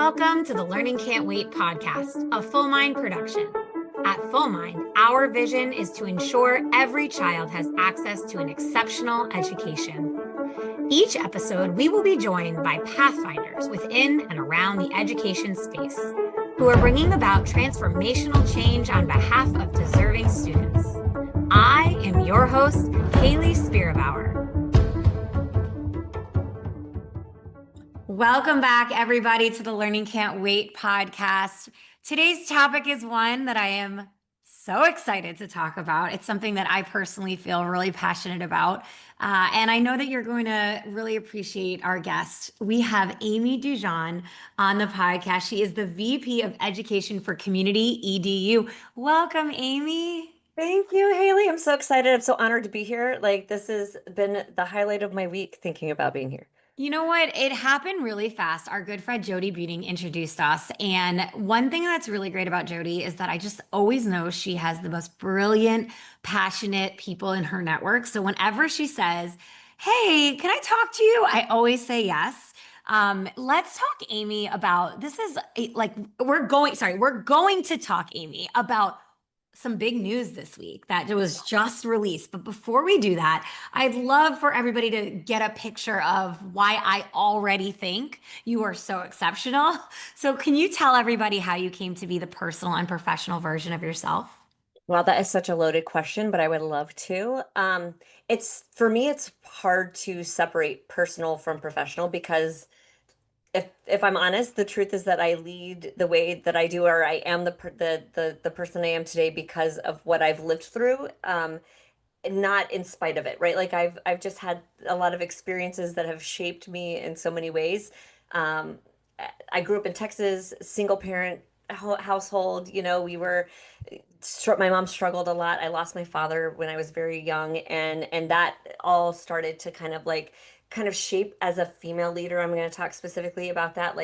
Welcome to the Learning Can't Wait podcast, a Full Mind production. At Full Mind, our vision is to ensure every child has access to an exceptional education. Each episode, we will be joined by pathfinders within and around the education space who are bringing about transformational change on behalf of deserving students. I am your host, Hayley Spira-Bauer. Welcome back, everybody, to the Learning Can't Wait podcast. Today's topic is one that I am so excited to talk about. It's something that I personally feel really passionate about. And I know that you're going to really appreciate our guest. We have Amy Dujon on the podcast. She is the VP of Education for Community Edu. Welcome, Amy. Thank you, Hayley. I'm so excited. I'm so honored to be here. This has been the highlight of my week thinking about being here. You know what? It happened really fast. Our good friend Jody Buting introduced us. And one thing that's really great about Jody is that I just always know she has the most brilliant, passionate people in her network. So whenever she says, "Hey, can I talk to you?" I always say yes. Let's talk, Amy, about this is we're going to talk, Amy, about some big news this week that was just released. But before we do that, I'd love for everybody to get a picture of why I already think you are so exceptional. So can you tell everybody how you came to be the personal and professional version of yourself? Well, that is such a loaded question, but I would love to. It's for me, it's hard to separate personal from professional because if I'm honest, the truth is that I lead the way that I do, or I am the person I am today because of what I've lived through, not in spite of it, right? I've just had a lot of experiences that have shaped me in so many ways. Um, I grew up in Texas, single parent household. My mom struggled a lot. I lost my father when I was very young, and that all started to kind of shape as a female leader. I'm going to talk specifically about that.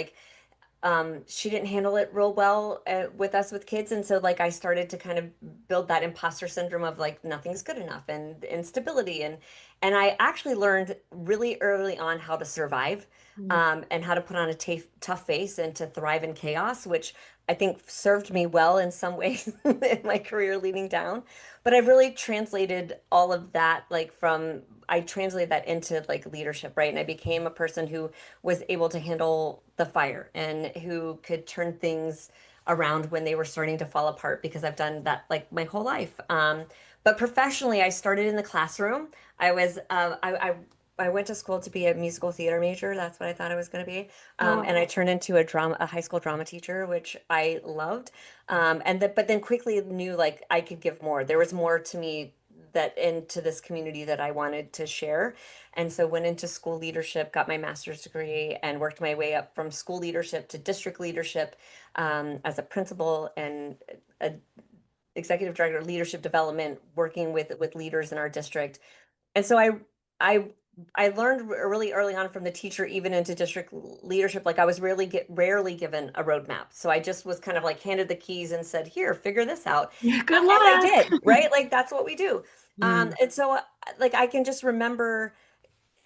She didn't handle it real well with us with kids, and so I started to kind of build that imposter syndrome of nothing's good enough and instability, and I actually learned really early on how to survive, and how to put on a tough face and to thrive in chaos, which I think served me well in some ways in my career leading down. But I've really translated all of that, I translated that into leadership, right? And I became a person who was able to handle the fire and who could turn things around when they were starting to fall apart, because I've done that my whole life. But professionally, I started in the classroom. I went to school to be a musical theater major. That's what I thought I was going to be. And I turned into a high school drama teacher, which I loved. But then quickly knew I could give more. There was more to me that into this community that I wanted to share. And so went into school leadership, got my master's degree, and worked my way up from school leadership to district leadership, as a principal and a executive director of leadership development, working with leaders in our district. And so I I learned really early on from the teacher, even into district leadership, I was rarely given a roadmap. So I just was kind of handed the keys and said, "Here, figure this out." Good And I luck. did, right? That's what we do. Mm. And so I can just remember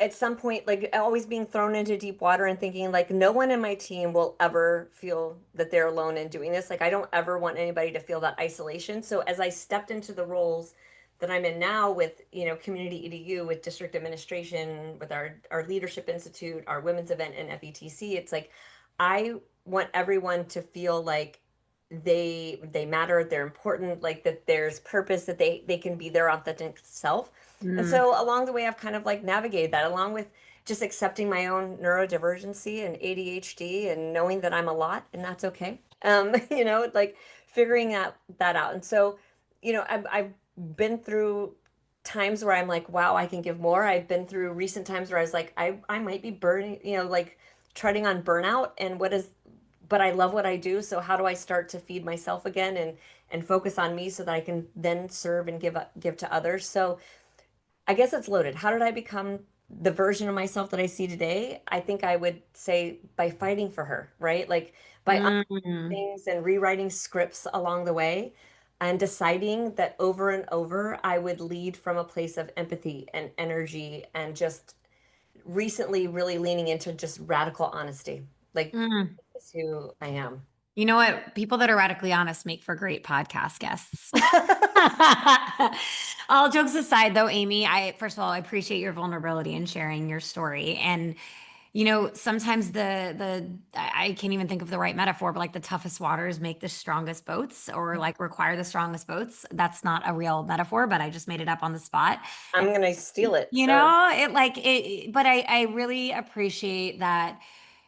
at some point always being thrown into deep water and thinking no one in my team will ever feel that they're alone in doing this. I don't ever want anybody to feel that isolation. So as I stepped into the roles that I'm in now with, Community Edu, with district administration, with our leadership institute, our women's event, and FETC, it's I want everyone to feel like they matter, they're important, that there's purpose, that they can be their authentic self. And Mm. so along the way, I've kind of navigated that, along with just accepting my own neurodivergency and ADHD, and knowing that I'm a lot and that's okay. Figuring that out. And so, I've been through times where I'm wow, I can give more. I've been through recent times where I was I might be burning, treading on burnout, but I love what I do. So how do I start to feed myself again and focus on me so that I can then serve and give to others? So I guess it's loaded. How did I become the version of myself that I see today? I think I would say by fighting for her, right? By Mm. things and rewriting scripts along the way, and deciding that over and over I would lead from a place of empathy and energy, and just recently really leaning into just radical honesty. Mm. Is who I am. You know what? People that are radically honest make for great podcast guests. All jokes aside, though, Amy, I first of all, I appreciate your vulnerability and sharing your story. And sometimes I can't even think of the right metaphor, but like the toughest waters make the strongest boats, or like require the strongest boats. That's not a real metaphor, but I just made it up on the spot. I'm And gonna steal it. you So know, it like it, but I really appreciate that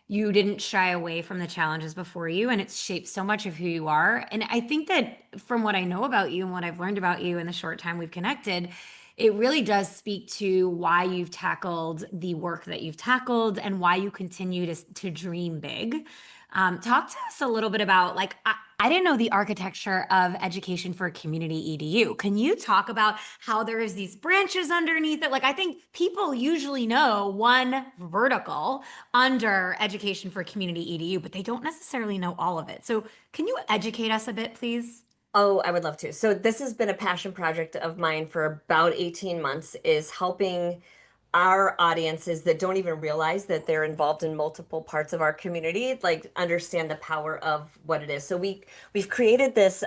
you didn't shy away from the challenges before you, and it's shaped so much of who you are. And I think that from what I know about you and what I've learned about you in the short time we've connected, it really does speak to why you've tackled the work that you've tackled and why you continue to dream big. Talk to us a little bit about like I didn't know the architecture of education for community EDU. Can you talk about how there is these branches underneath it? Like I think people usually know one vertical under education for community EDU, but they don't necessarily know all of it. So can you educate us a bit, please? oh, I would love to. So this has been a passion project of mine for about 18 months is helping our audiences that don't even realize that they're involved in multiple parts of our community, like understand the power of what it is. So we've created this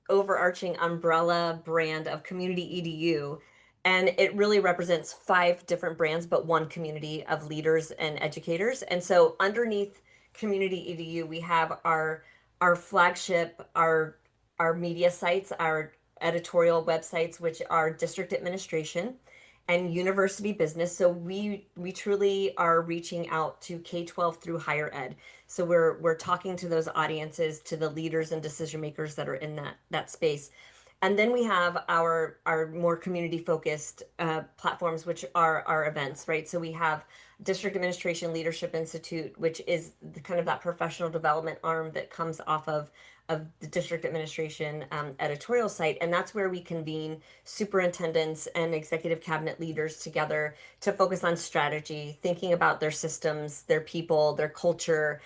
overarching umbrella brand of Community EDU, and it really represents five different brands, but one community of leaders and educators. And so underneath Community EDU, we have our flagship, our media sites, our editorial websites, which are district administration and university business. So we truly are reaching out to K-12 through higher ed. So we're talking to those audiences, to the leaders and decision makers that are in that space. And then we have our more community focused platforms, which are our events, right? So we have District Administration Leadership Institute, which is kind of that professional development arm that comes off of the district administration editorial site. And that's where we convene superintendents and executive cabinet leaders together to focus on strategy, thinking about their systems, their people, their culture,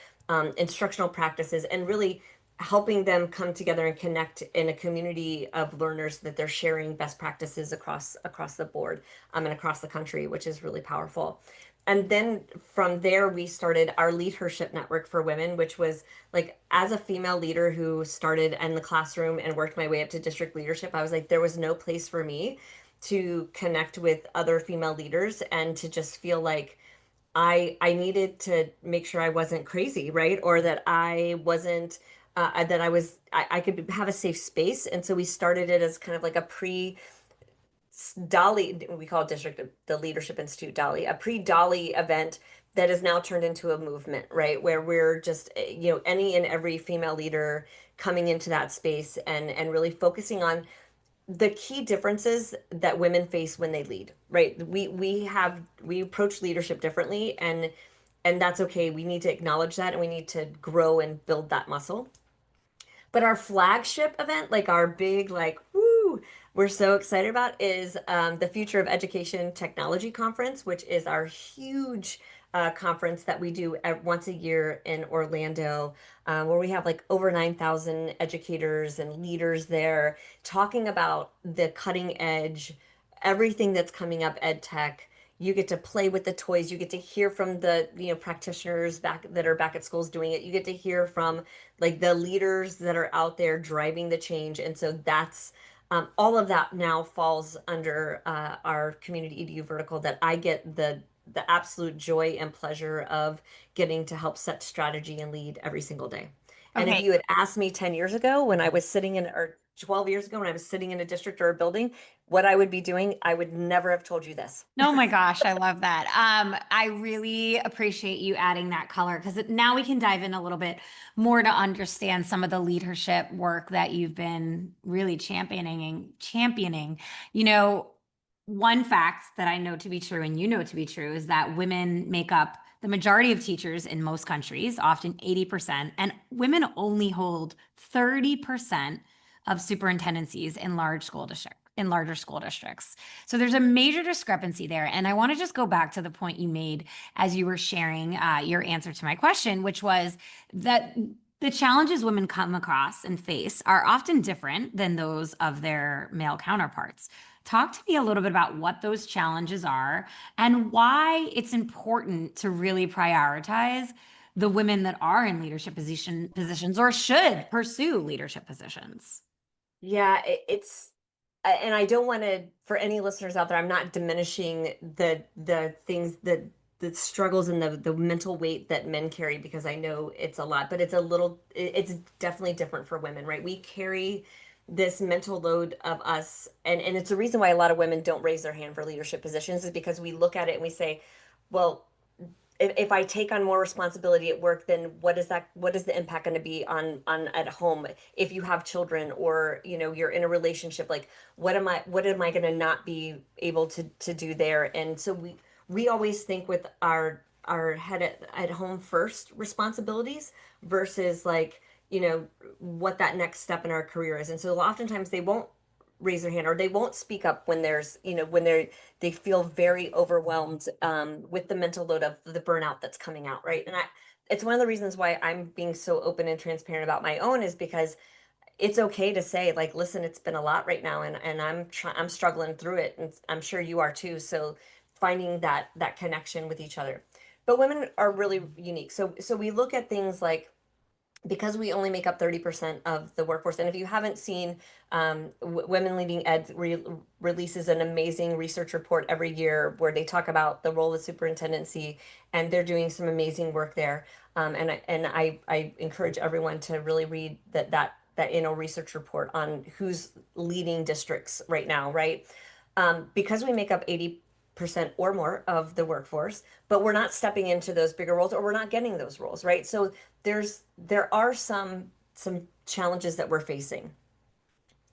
instructional practices, and really helping them come together and connect in a community of learners that they're sharing best practices across the board and across the country, which is really powerful. And then from there, we started our leadership network for women, which was like as a female leader who started in the classroom and worked my way up to district leadership, I was like, there was no place for me to connect with other female leaders and to just feel like I needed to make sure I wasn't crazy, right? Or that I wasn't that I could have a safe space. And so we started it as kind of like a pre Dolly, we call it District the Leadership Institute Dolly, a pre-Dolly event that has now turned into a movement, right? Where we're just, any and every female leader coming into that space and really focusing on the key differences that women face when they lead, right? We approach leadership differently, and that's okay. We need to acknowledge that, and we need to grow and build that muscle. But our flagship event, like our big, like, woo, we're so excited about is the Future of Education Technology Conference, which is our huge conference that we do once a year in Orlando, where we have like over 9,000 educators and leaders there talking about the cutting edge, everything that's coming up ed tech. You get to play with the toys. You get to hear from the practitioners back that are back at schools doing it. You get to hear from like the leaders that are out there driving the change. And so that's all of that now falls under our community EDU vertical that I get the absolute joy and pleasure of getting to help set strategy and lead every single day. And if Okay. you had asked me 10 years ago when I was sitting in, or 12 years ago when I was sitting in a district or a building, what I would be doing, I would never have told you this. Oh my gosh, I love that. I really appreciate you adding that color because now we can dive in a little bit more to understand some of the leadership work that you've been really championing. You know, one fact that I know to be true and you know to be true is that women make up the majority of teachers in most countries, often 80%, and women only hold 30% of superintendencies in larger school districts. So there's a major discrepancy there. And I want to just go back to the point you made as you were sharing your answer to my question, which was that the challenges women come across and face are often different than those of their male counterparts. Talk to me a little bit about what those challenges are and why it's important to really prioritize the women that are in leadership positions or should pursue leadership positions. Yeah, it's and I don't want to, for any listeners out there, I'm not diminishing the things that the struggles and the mental weight that men carry, because I know it's a lot, but it's definitely different for women, right? We carry this mental load of us, and it's a reason why a lot of women don't raise their hand for leadership positions, is because we look at it and we say, well, if I take on more responsibility at work, then what is the impact going to be on at home if you have children, or you're in a relationship, like what am I going to not be able to do there? And so we always think with our head at home first responsibilities versus, like, what that next step in our career is. And so oftentimes they won't raise their hand, or they won't speak up when they feel very overwhelmed, with the mental load of the burnout that's coming out, right? And it's one of the reasons why I'm being so open and transparent about my own, is because it's okay to say, like, listen, it's been a lot right now, and I'm struggling through it, and I'm sure you are too. So finding that connection with each other. But women are really unique. So we look at things like, because we only make up 30% of the workforce. And if you haven't seen, Women Leading Ed releases an amazing research report every year where they talk about the role of superintendency, and they're doing some amazing work there. And I encourage everyone to really read that research report on who's leading districts right now, right? Because we make up 80% or more of the workforce, but we're not stepping into those bigger roles, or we're not getting those roles, right? So there are some challenges that we're facing.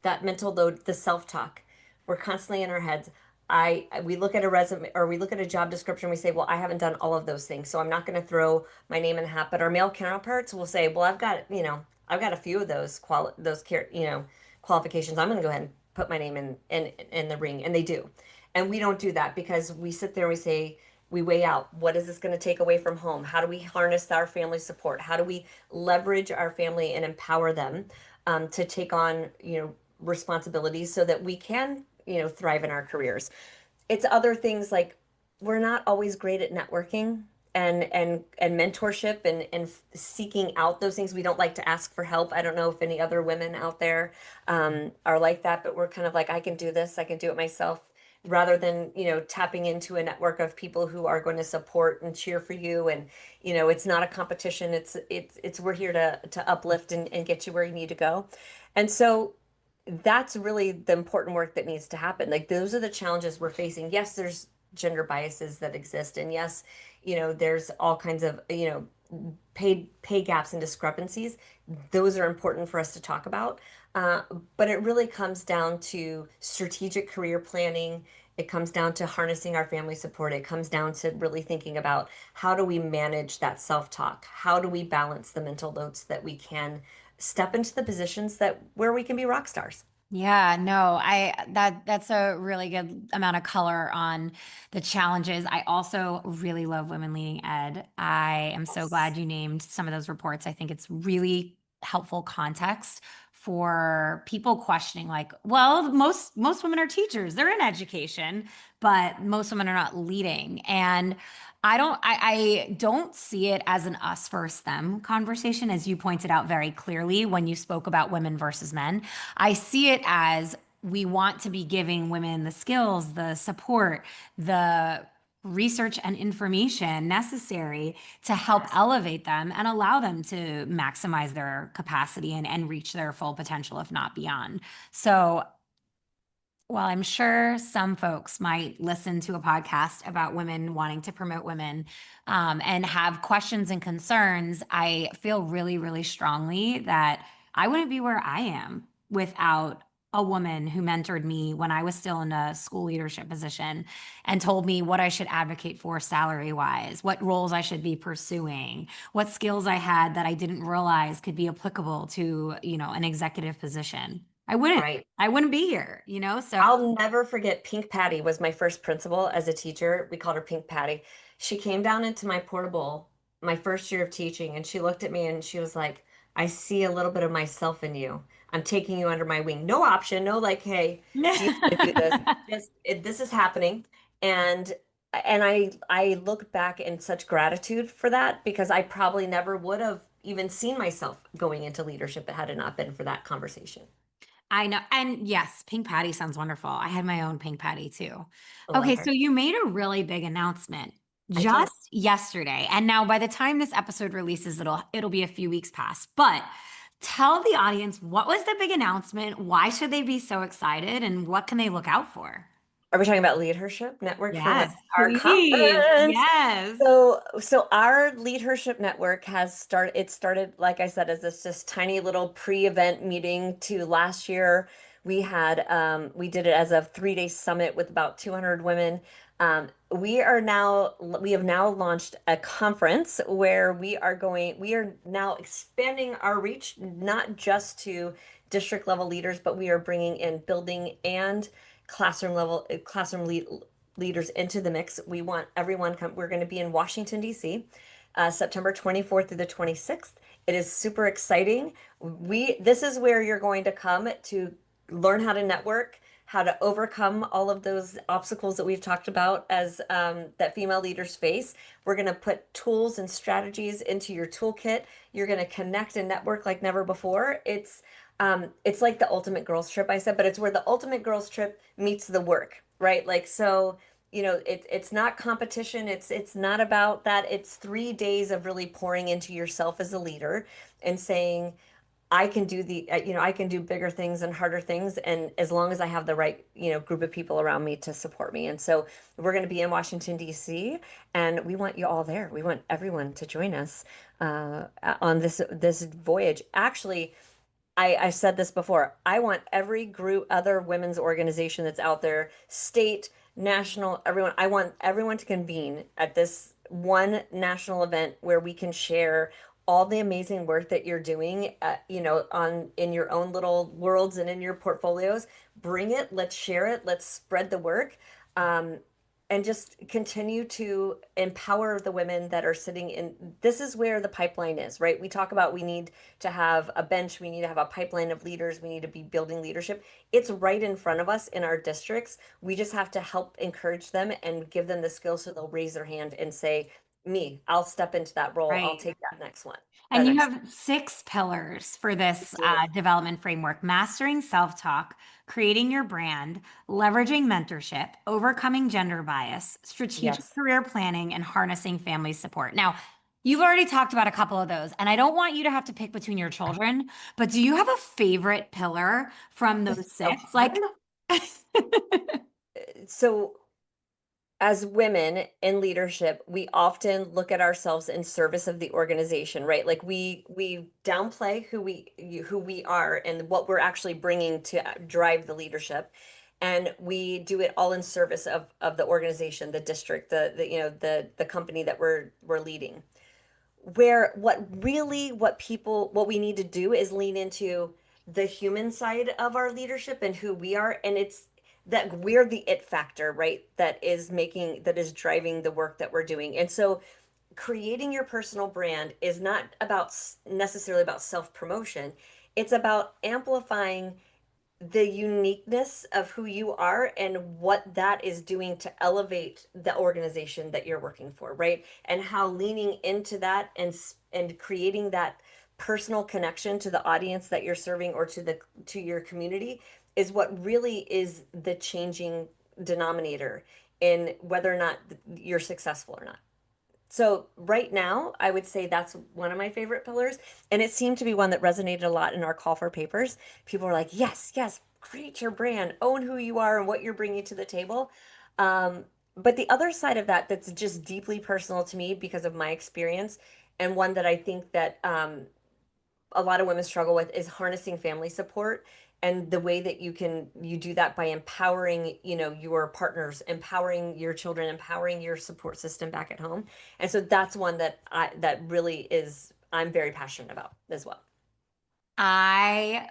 That mental load, the self-talk, we're constantly in our heads. We look at a resume, or we look at a job description, we say, well, I haven't done all of those things, so I'm not going to throw my name in the hat. But our male counterparts will say, well, I've got a few of qualifications. I'm going to go ahead and put my name in the ring. And they do. And we don't do that, because we sit there and we say, we weigh out, what is this going to take away from home? How do we harness our family support? How do we leverage our family and empower them, to take on, responsibilities, so that we can, thrive in our careers? It's other things like, we're not always great at networking and mentorship, and seeking out those things. We don't like to ask for help. I don't know if any other women out there, are like that, but we're kind of like, I can do this, I can do it myself, rather than, tapping into a network of people who are going to support and cheer for you. And it's not a competition. It's we're here to uplift and get you where you need to go. And so that's really the important work that needs to happen. Like, those are the challenges we're facing. Yes, there's gender biases that exist, and yes, there's all kinds of, pay gaps and discrepancies. Those are important for us to talk about. Uh, but it really comes down to strategic career planning. It comes down to harnessing our family support. It comes down to really thinking about, how do we manage that self-talk? How do we balance the mental loads, that we can step into the positions that where we can be rock stars? Yeah, no, that's a really good amount of color on the challenges. I also really love Women Leading Ed. I am so Yes. glad you named some of those reports. I think it's really helpful context for people questioning, like, well, most women are teachers. They're in education, but most women are not leading. And I don't see it as an us versus them conversation, as you pointed out very clearly when you spoke about women versus men. I see it as, we want to be giving women the skills, the support, the research and information necessary to help Yes. elevate them and allow them to maximize their capacity and reach their full potential, if not beyond. So while I'm sure some folks might listen to a podcast about women wanting to promote women, and have questions and concerns, I feel really, really strongly that I wouldn't be where I am without a woman who mentored me when I was still in a school leadership position and told me what I should advocate for salary wise, what roles I should be pursuing, what skills I had that I didn't realize could be applicable to, an executive position. I wouldn't. Right. I wouldn't be here, So I'll never forget, Pink Patty was my first principal as a teacher. We called her Pink Patty. She came down into my portable my first year of teaching, and she looked at me and she was like, I see a little bit of myself in you. I'm taking you under my wing. No option, no, like, hey, do you want to do this? Just this is happening. And and I look back in such gratitude for that because I probably never would have even seen myself going into leadership had it not been for that conversation. I know. And yes, pink patty sounds wonderful. I had my own pink patty too. I love Okay, her. so you made a really big announcement I did. just yesterday. And now by the time this episode releases, it'll be a few weeks past. But tell the audience, what was the big announcement? Why should they be so excited? And what can they look out for? Are we talking about leadership network for Yes, our please. conference? Yes. So our leadership network has started, it started, like I said, as this just tiny little pre-event meeting to last year. We did it as a 3-day summit with about 200 women. We have now launched a conference where we are now expanding our reach, not just to district level leaders, but we are bringing in building and classroom leaders into the mix. We want everyone we're going to be in Washington, D.C., September 24th through the 26th. It is super exciting. This is where you're going to come to learn how to network, how to overcome all of those obstacles that we've talked about as that female leaders face. We're going to put tools and strategies into your toolkit. You're going to connect and network like never before. It's like the ultimate girls trip I said, but it's where the ultimate girls trip meets the work, right? Like so, it's not competition. It's not about that. It's 3 days of really pouring into yourself as a leader and saying, I can do I can do bigger things and harder things, and as long as I have the right, group of people around me to support me. And so we're going to be in Washington, D.C., and we want you all there. We want everyone to join us on this voyage. Actually, I said this before. I want every group, other women's organization that's out there, state, national, everyone, I want everyone to convene at this one national event where we can share all the amazing work that you're doing, on in your own little worlds and in your portfolios. Bring it, let's share it, let's spread the work. Um, and just continue to empower the women that are sitting in. This is where the pipeline is, right? We talk about we need to have a bench, we need to have a pipeline of leaders, we need to be building leadership. It's right in front of us in our districts. We just have to help encourage them and give them the skills so they'll raise their hand and say, me, I'll step into that role, I'll Right. take that next one. That And you next. have 6 pillars for this Do. development framework: mastering self talk, creating your brand, leveraging mentorship, overcoming gender bias, strategic Yes. career planning, and harnessing family support. Now, you've already talked about a couple of those, and I don't want you to have to pick between your children, but do you have a favorite pillar from This those is so six? hard. So as women in leadership, we often look at ourselves in service of the organization, right? Like we downplay who we are and what we're actually bringing to drive the leadership, and we do it all in service of the organization, the district, the company that we're leading. Where what we need to do is lean into the human side of our leadership and who we are, and it's that we're the it factor, right? That is driving the work that we're doing. And so creating your personal brand is not about necessarily about self promotion. It's about amplifying the uniqueness of who you are and what that is doing to elevate the organization that you're working for, right? And how leaning into that and creating that personal connection to the audience that you're serving or to your community is what really is the changing denominator in whether or not you're successful or not. So right now, I would say that's one of my favorite pillars, and it seemed to be one that resonated a lot in our call for papers. People were like, "Yes, yes, create your brand, own who you are and what you're bringing to the table." But the other side of that, that's just deeply personal to me because of my experience, and one that I think that a lot of women struggle with is harnessing family support, and the way that you do that by empowering, your partners, empowering your children, empowering your support system back at home. And so that's one that really is I'm very passionate about as well. I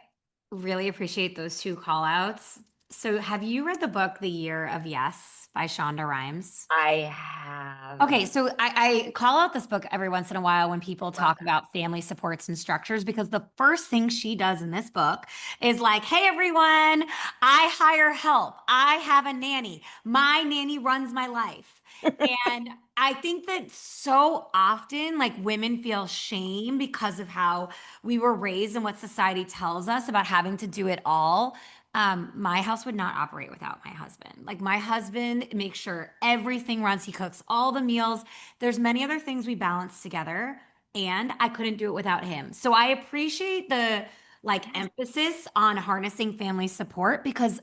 really appreciate those 2 call outs. So have you read the book The Year of Yes by Shonda Rhimes? I have. Okay, so I call out this book every once in a while when people Love talk about family supports and structures because the first thing she does in this book is like, hey, everyone, I hire help. I have a nanny. My nanny runs my life. that. And I think that so often, like women feel shame because of how we were raised and what society tells us about having to do it all. My house would not operate without my husband. Like my husband makes sure everything runs. He cooks all the meals. There's many other things we balance together, and I couldn't do it without him. So I appreciate the like Yes. emphasis on harnessing family support because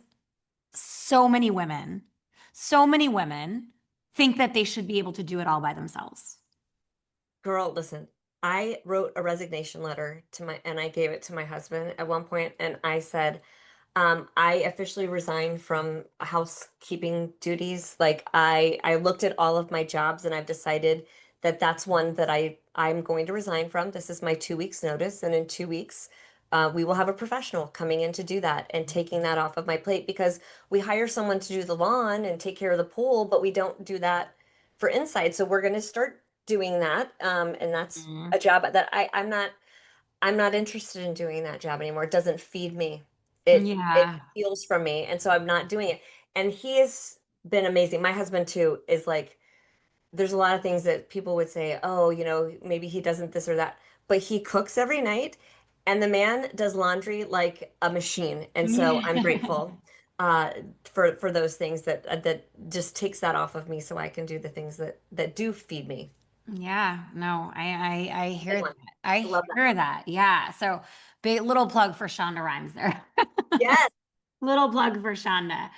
so many women think that they should be able to do it all by themselves. Girl, listen, I wrote a resignation letter to and I gave it to my husband at one point, and I said, I officially resigned from housekeeping duties. Like I looked at all of my jobs and I've decided that that's one that I'm going to resign from. This is my 2 weeks notice, and in 2 weeks, we will have a professional coming in to do that and taking that off of my plate because we hire someone to do the lawn and take care of the pool, but we don't do that for inside. So we're going to start doing that, and that's Mm. a job that I'm not interested in doing that job anymore. It doesn't feed me. It Yeah. steals from me, and so I'm not doing it. And he has been amazing. My husband too is like there's a lot of things that people would say, "Oh, maybe he doesn't this or that." But he cooks every night, and the man does laundry like a machine. And so I'm grateful uh for those things that just takes that off of me so I can do the things that do feed me. Yeah, no, I Good hear that. one. I I love that. hear that. Yeah. So big little plug for Shonda Rhimes there. Yes. Little plug for Shonda.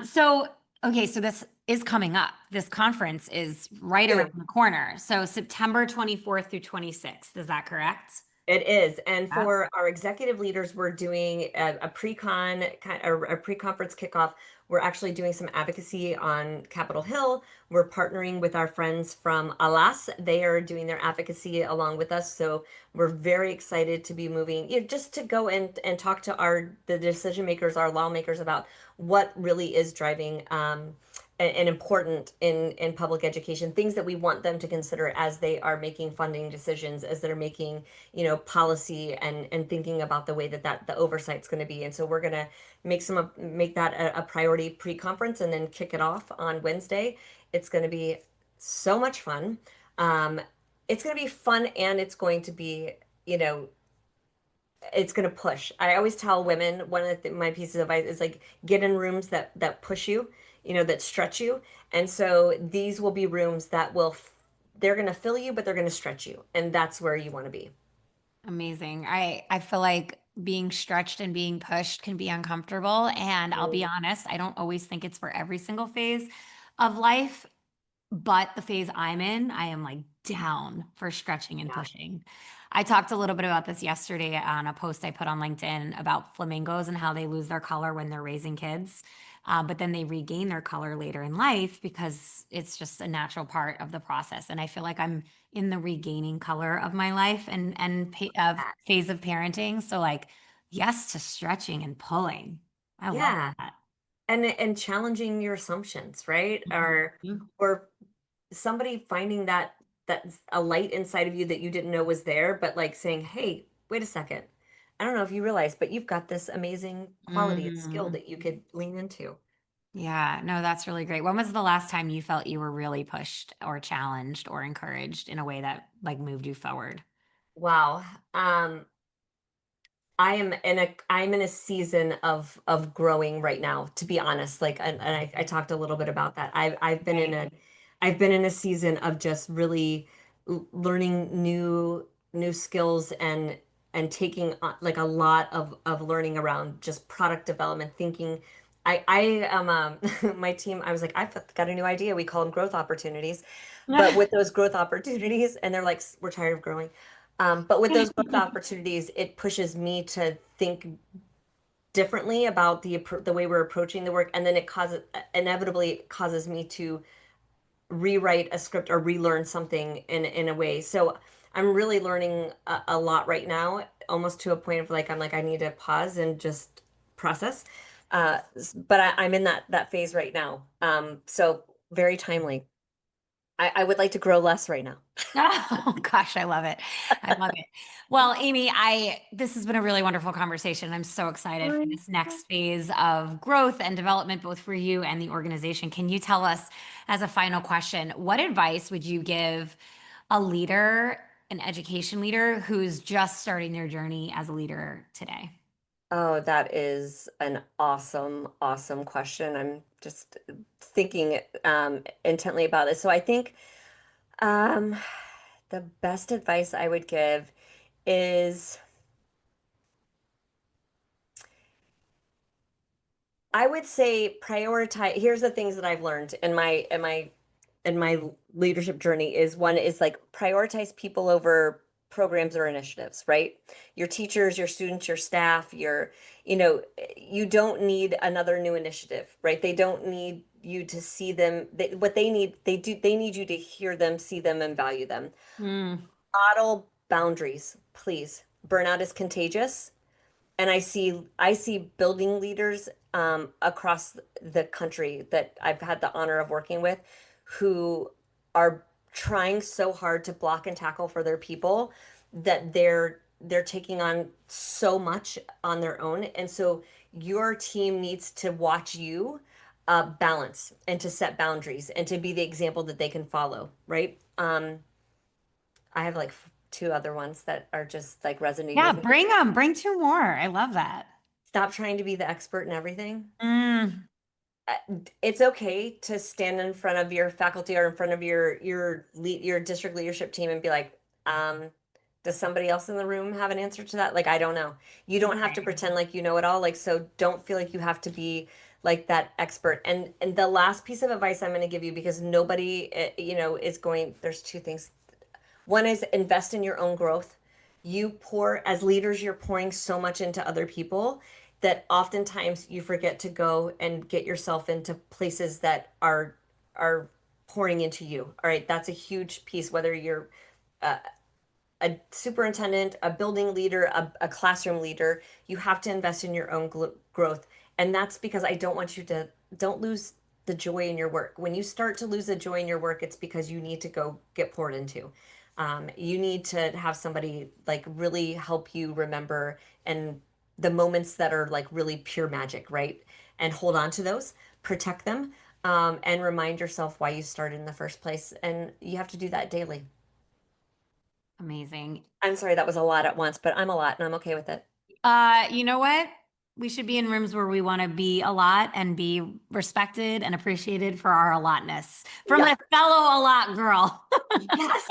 So okay, so this is coming up. This conference is right around the corner. So September 24th through 26th. Is that correct? It is. And Yeah. for our executive leaders, we're doing a pre-con or a pre-conference kickoff. We're actually doing some advocacy on Capitol Hill. We're partnering with our friends from Alas. They are doing their advocacy along with us. So we're very excited to be moving, just to go and talk to the decision makers, our lawmakers about what really is driving and important in public education, things that we want them to consider as they are making funding decisions, as they're making policy and thinking about the way that the oversight's going to be. And so we're going to make that a priority pre-conference and then kick it off on Wednesday. It's going to be so much fun. Um, it's going to be fun, and it's going to be, you know, it's going to push. I always tell women one of my pieces of advice is like get in rooms that push you, that stretch you. And so these will be rooms that they're going to fill you, but they're going to stretch you, and that's where you want to be. Amazing. I feel like being stretched and being pushed can be uncomfortable. And I'll be honest, I don't always think it's for every single phase of life. But the phase I'm in, I am like down for stretching and Yeah. pushing. I talked a little bit about this yesterday on a post I put on LinkedIn about flamingos and how they lose their color when they're raising kids. But then they regain their color later in life because it's just a natural part of the process. And I feel like I'm in the regaining color of my life and phase of parenting. So like, yes to stretching and pulling. I love Yeah. that. And challenging your assumptions, right? Mhm. Or somebody finding that's a light inside of you that you didn't know was there, but like saying, "Hey, wait a second. I don't know if you realize, but you've got this amazing quality and skill Mhm. that you could lean into." Yeah, no, that's really great. When was the last time you felt you were really pushed or challenged or encouraged in a way that like moved you forward? Wow. I'm in a season of growing right now, to be honest. Like, and I talked a little bit about that. Right. I've been in a season of just really learning new skills and taking like a lot of learning around just product development, thinking. I am my team. I was like, I've got a new idea. We call them growth opportunities, but with those growth opportunities, and they're like, we're tired of growing. But with those growth opportunities, it pushes me to think differently about the way we're approaching the work, and then it causes inevitably causes me to rewrite a script or relearn something in a way. So I'm really learning a lot right now, almost to a point of like I'm like I need to pause and just process. But I'm in that phase right now. So very timely. I would like to grow less right now. Oh gosh, I love it. I love it. Well, Amy, this has been a really wonderful conversation. I'm so excited for this next phase of growth and development, both for you and the organization. Can you tell us, as a final question, what advice would you give a leader, an education leader who's just starting their journey as a leader today? Oh, that is an awesome, awesome question. I'm just thinking intently about it. So I think um, the best advice I would give is I would say prioritize. Here's the things that I've learned in my leadership journey is one is like prioritize people over programs or initiatives, right? Your teachers, your students, your staff, you don't need another new initiative, right? They don't need you to see them. What they need, they need you to hear them, see them, and value them. Mm. Model boundaries, please. Burnout is contagious. And I see building leaders across the country that I've had the honor of working with who are trying so hard to block and tackle for their people that they're taking on so much on their own. And so your team needs to watch you balance and to set boundaries and to be the example that they can follow, right? I have like two other ones that are just like resonating Yeah, with me. bring them. Bring two more. I love that. Stop trying to be the expert in everything. Mm. uh, it's okay to stand in front of your faculty or in front of your district leadership team and be like, does somebody else in the room have an answer to that? Like, I don't know. You don't have to Right. pretend like you know it all. Like, so don't feel like you have to be like that expert. And the last piece of advice I'm going to give you, because nobody, is going, there's two things. One is invest in your own growth. You pour, as leaders, you're pouring so much into other people that oftentimes you forget to go and get yourself into places that are pouring into you. All right, that's a huge piece, whether you're uh, a superintendent, a building leader, a classroom leader, you have to invest in your own growth. And that's because I don't want you to don't lose the joy in your work. When you start to lose the joy in your work, it's because you need to go get poured into. You need to have somebody like really help you remember and the moments that are like really pure magic, right? And hold on to those, protect them, and remind yourself why you started in the first place. And you have to do that daily. Amazing. I'm sorry, that was a lot at once, but I'm a lot and I'm okay with it. You know what? We should be in rooms where we want to be a lot and be respected and appreciated for our allotness. From Yeah. a fellow a lot girl. Yes.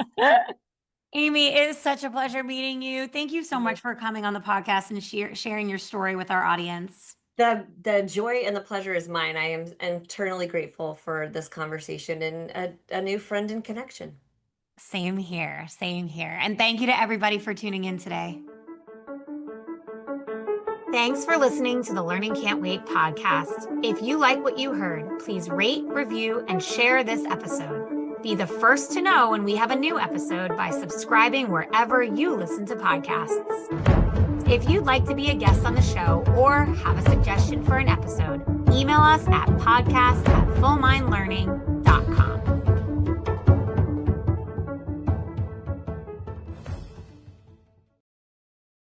Amy, it is such a pleasure meeting you. Thank you so much for coming on the podcast and sharing your story with our audience. The joy and the pleasure is mine. I am eternally grateful for this conversation and a new friend and connection. Same here. Same here. And thank you to everybody for tuning in today. Thanks for listening to the Learning Can't Wait podcast. If you like what you heard, please rate, review, and share this episode. Be the first to know when we have a new episode by subscribing wherever you listen to podcasts. If you'd like to be a guest on the show or have a suggestion for an episode, email us at podcast@fullmindlearning.com.